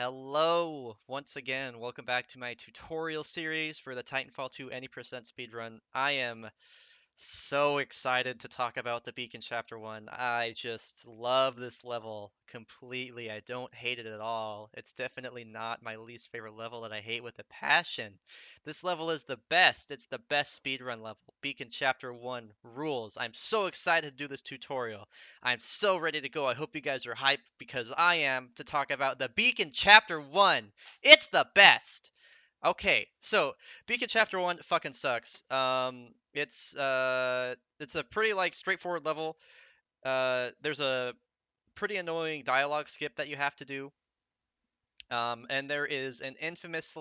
Hello, once again. Welcome back to my tutorial series for the Titanfall 2 any% speedrun. I am so excited to talk about the Beacon Chapter 1. I just love this level completely. I don't hate it at all. It's definitely not my least favorite level that I hate with a passion. This level is the best. It's the best speedrun level. Beacon Chapter 1 rules. I'm so excited to do this tutorial. I'm so ready to go. I hope you guys are hyped because I am to talk about the Beacon Chapter 1. It's the best. Okay, so Beacon Chapter 1 fucking sucks. It's a pretty like straightforward level. There's a pretty annoying dialogue skip that you have to do. And there is an infamous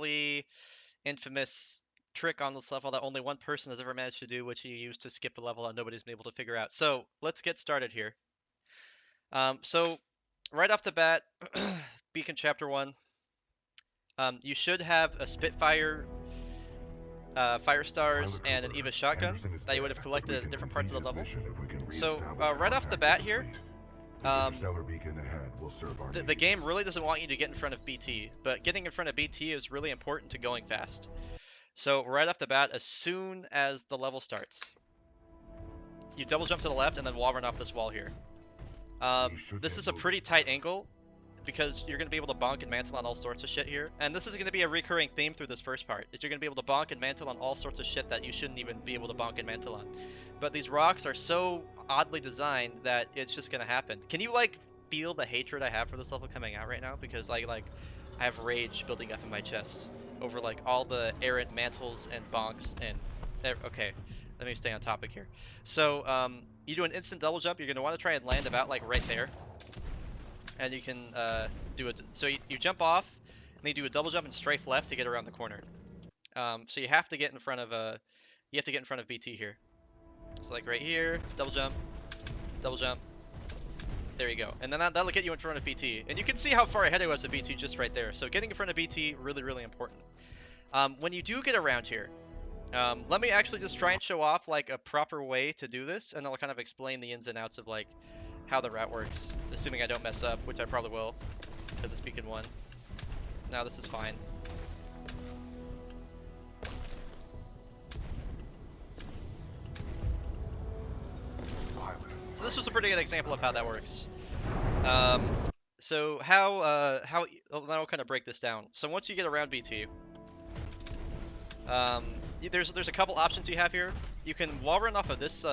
trick on this level that only one person has ever managed to do, which you use to skip the level and nobody's been able to figure out. So let's get started here. So right off the bat, Beacon Chapter 1, you should have a Spitfire, Fire Stars, and an Eva shotgun that you would have collected at different parts of the level. So right off the bat here, the game really doesn't want you to get in front of BT, but getting in front of BT is really important to going fast. So right off the bat, as soon as the level starts, you double jump to the left and then wall run off this wall here. This is a pretty tight angle because you're going to be able to bonk and mantle on all sorts of shit here. And this is going to be a recurring theme through this first part, is you're going to be able to bonk and mantle on all sorts of shit that you shouldn't even be able to bonk and mantle on. But these rocks are so oddly designed that it's just going to happen. Can you, like, feel the hatred I have for this level coming out right now? Because I have rage building up in my chest over, like, all the errant mantles and bonks and... Okay, let me stay on topic here. So, you do an instant double jump. You're going to want to try and land about, like, right there. And you can do it. So you jump off, and you do a double jump and strafe left to get around the corner. So you have to get in front of BT here. So like right here, double jump. There you go. And then that'll get you in front of BT. And you can see how far ahead I was of BT just right there. So getting in front of BT, really, really important. When you do get around here, let me actually just try and show off like a proper way to do this, and I'll kind of explain the ins and outs of like how the route works, assuming I don't mess up, which I probably will, because it's Beacon 1. Now this is fine. So this was a pretty good example of how that works. So now I'll kind of break this down. So once you get around BT, there's a couple options you have here. You can wall run off of this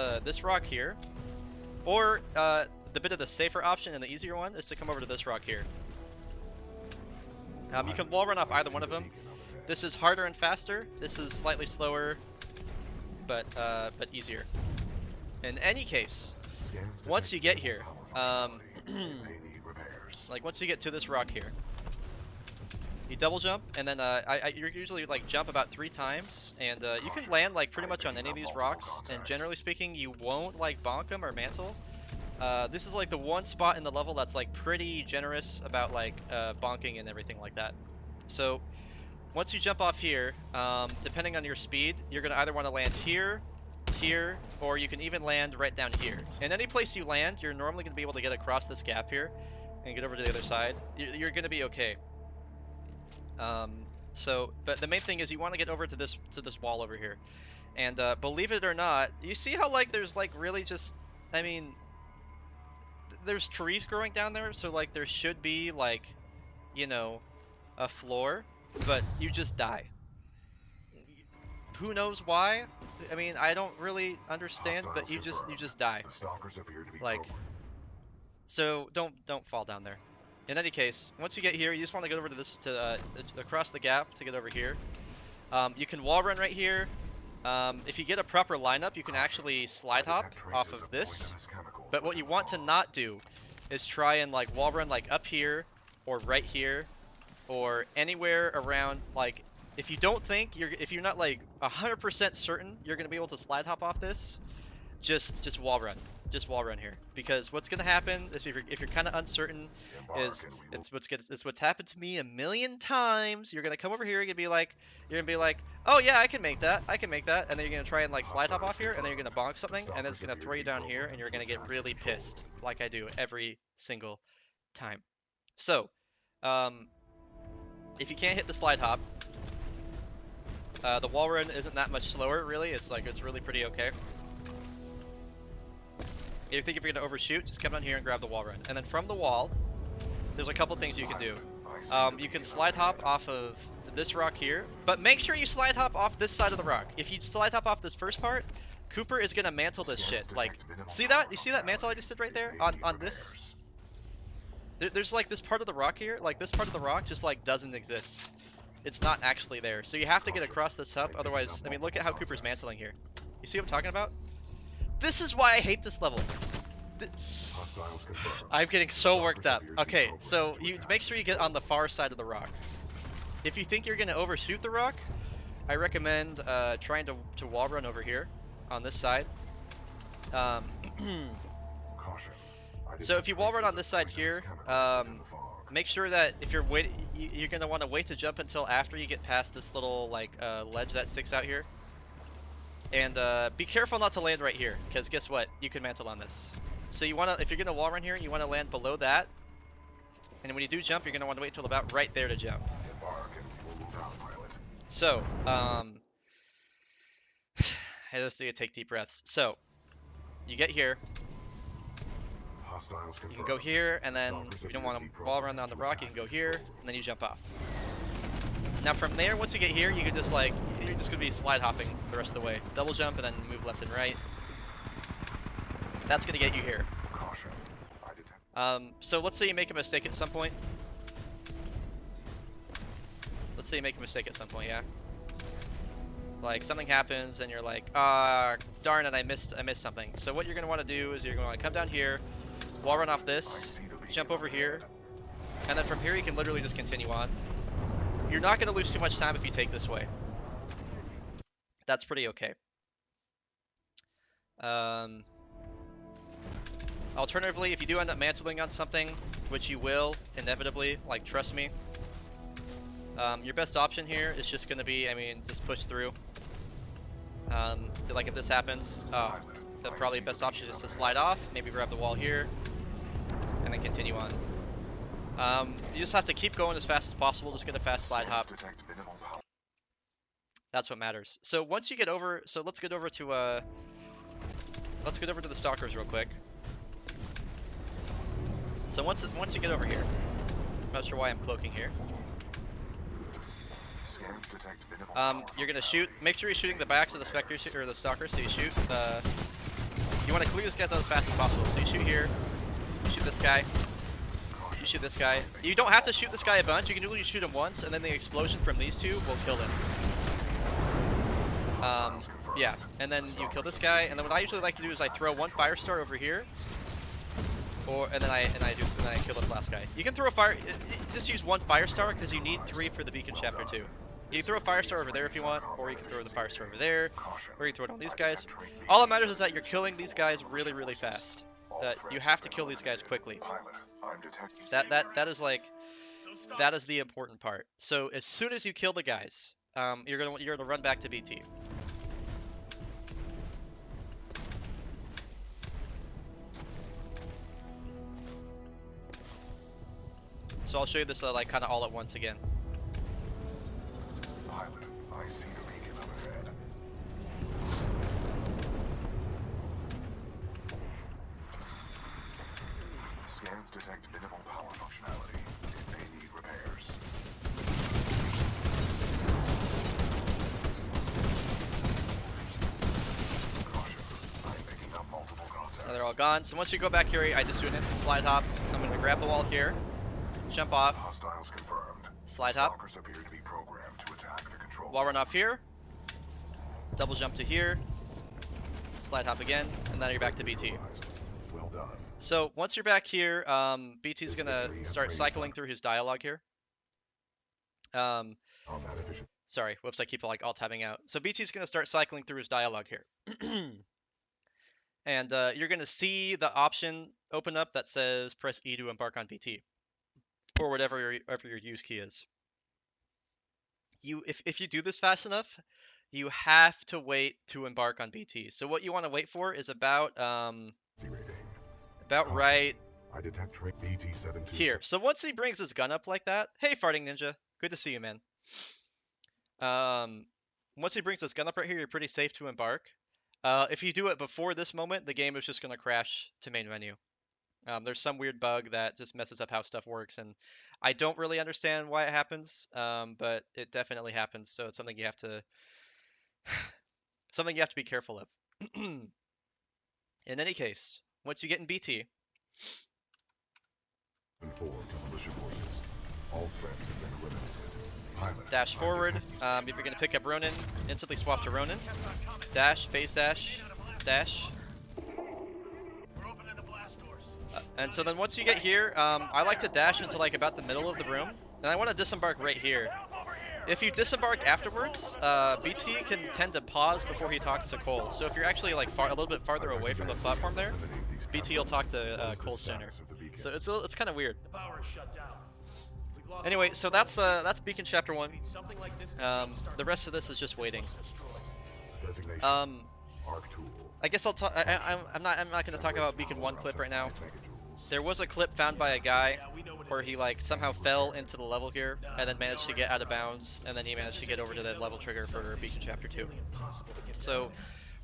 rock here, or the bit of the safer option and the easier one is to come over to this rock here. You can wall run off either one of them. This is harder and faster. This is slightly slower, but easier. In any case, once you get here, like once you get to this rock here, you double jump, and then you usually like jump about 3 times, and you can land like pretty much on any of these rocks. And generally speaking, you won't like bonk them or mantle. This is like the one spot in the level that's like pretty generous about like bonking and everything like that. So once you jump off here, depending on your speed, you're gonna either want to land here, or you can even land right down here. And any place you land, you're normally gonna be able to get across this gap here and get over to the other side. You're gonna be okay. But the main thing is you want to get over to this wall over here. And believe it or not, you see how like there's like really just, I mean, there's trees growing down there, so like there should be like, you know, a floor, but you just die. Who knows why? I mean, I don't really understand, but you just die. Like, so don't fall down there. In any case, once you get here, you just want to get over to this across the gap to get over here. You can wall run right here. If you get a proper lineup, you can actually slide hop off of this. But what you want to not do is try and like wall run like up here or right here or anywhere around. Like if you don't think if you're not like 100% certain you're gonna be able to slide hop off this, just wall run. Just wall run here, because what's gonna happen is if you're kind of uncertain, is it's what's happened to me a million times. You're gonna come over here, you're gonna be like, oh yeah, I can make that, and then you're gonna try and like slide hop off here, and then you're gonna bonk something, and then it's gonna throw you down here, and you're gonna get really pissed, like I do every single time. So, If you can't hit the slide hop, the wall run isn't that much slower, really. It's really pretty okay. If you think if you're gonna overshoot, just come down here and grab the wall run. And then from the wall, there's a couple things you can do. You can slide hop off of this rock here, but make sure you slide hop off this side of the rock. If you slide hop off this first part, Cooper is gonna mantle this shit. Like, see that? You see that mantle I just did right there on this? There's like this part of the rock here, like this part of the rock just like doesn't exist. It's not actually there. So you have to get across this hump, otherwise, I mean, look at how Cooper's mantling here. You see what I'm talking about? This is why I hate this level. I'm getting so worked up. Okay, so you make sure you get on the far side of the rock. If you think you're gonna overshoot the rock, I recommend trying to wall run over here on this side. So if you wall run on this side here, make sure that if you're you're gonna want to wait to jump until after you get past this little like ledge that sticks out here. And be careful not to land right here, because guess what? You can mantle on this. So you wanna, if you're gonna wall run here, you wanna land below that. And when you do jump, you're gonna want to wait until about right there to jump. So, I just need to take deep breaths. So, you get here. You can go here, and then if you don't want to wall run on the rock, you can go here, and then you jump off. Now from there, once you get here, you can just like, you're just gonna be slide hopping the rest of the way. Double jump and then move left and right. That's gonna get you here. So let's say you make a mistake at some point. Let's say you make a mistake at some point, yeah. Like something happens and you're like, darn it, I missed something. So what you're gonna want to do is you're gonna want to come down here, wall run off this, jump over here, and then from here you can literally just continue on. You're not gonna lose too much time if you take this way. That's pretty okay. Alternatively, if you do end up mantling on something, which you will inevitably, like trust me, your best option here is just gonna be, I mean, just push through. Like if this happens, the probably best option is to slide off, maybe grab the wall here, and then continue on. You just have to keep going as fast as possible, just get a fast slide hop. That's what matters. So once you get over, so let's get over to the stalkers real quick. So once you get over here, I'm not sure why I'm cloaking here. You're gonna shoot. Make sure you're shooting the backs of the specters or the stalkers. So you shoot. You want to clear these guys out as fast as possible. So you shoot here. You shoot this guy. You shoot this guy. You don't have to shoot this guy a bunch. You can literally shoot him once, and then the explosion from these two will kill him. Yeah, and then you kill this guy, and then what I usually like to do is I throw one fire star over here, and then I kill this last guy. You can throw a fire, just use one fire star because you need 3 for the beacon chapter 2. You can throw a fire star over there if you want, or you can throw the fire star over there, or you can throw it on these guys. All that matters is that you're killing these guys really, really fast. You have to kill these guys quickly. That is the important part. So as soon as you kill the guys, you're gonna run back to BT. So I'll show you this like kind of all at once again. Pilot, I see the beacon up ahead. Scans detect minimal power functionality. It may need repairs. Caution, I'm picking up multiple contacts. Now they're all gone. So once you go back here, I just do an instant slide hop. I'm gonna grab the wall here. Jump off. Hostiles confirmed. Slide hop. Stalkers appear to be programmed to attack the control. Wall run off here. Double jump to here. Slide hop again, and then you're back to BT. Well done. So once you're back here, BT's gonna start cycling through his dialogue here. Sorry, whoops, I keep like alt tabbing out. So BT's gonna start cycling through his dialogue here. And you're gonna see the option open up that says press E to embark on BT, or whatever your use key is. If you do this fast enough, you have to wait to embark on BT. So what you want to wait for is about right I detect BT-72. Here. So once he brings his gun up like that, hey, farting ninja, good to see you, man. Once he brings his gun up right here, you're pretty safe to embark. If you do it before this moment, the game is just gonna crash to main menu. There's some weird bug that just messes up how stuff works, and I don't really understand why it happens, but it definitely happens. So it's something you have to be careful of. In any case, once you get in BT, For to militia forces. All threats have been eliminated. Pilot, dash I forward. detect If you're gonna pick up Ronin, instantly swap to Ronin. Dash, phase dash, dash. And so then once you get here, I like to dash into like about the middle of the room, and I want to disembark right here. If you disembark afterwards, BT can tend to pause before he talks to Cole. So if you're actually like a little bit farther away from the platform there, BT will talk to Cole sooner. So it's kind of weird. Anyway, so that's Beacon Chapter 1. The rest of this is just waiting. Arc tool. I guess I'll talk. I'm not going to talk about Beacon 1 clip right now. There was a clip found by a guy where he like somehow fell into the level here and then managed to get out of bounds, and then he managed to get over to the level trigger for Beacon Chapter 2. So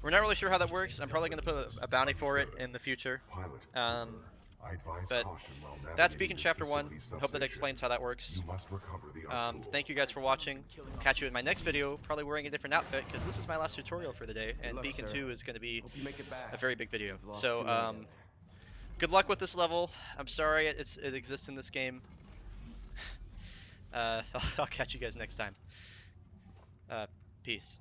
we're not really sure how that works. I'm probably going to put a bounty for it in the future. But that's Beacon Chapter 1. Hope that explains how that works. Thank you guys for watching. Catch you in my next video, probably wearing a different outfit, because this is my last tutorial for the day, and Beacon 2 is going to be a very big video. So, good luck with this level. I'm sorry it exists in this game. I'll catch you guys next time. Peace.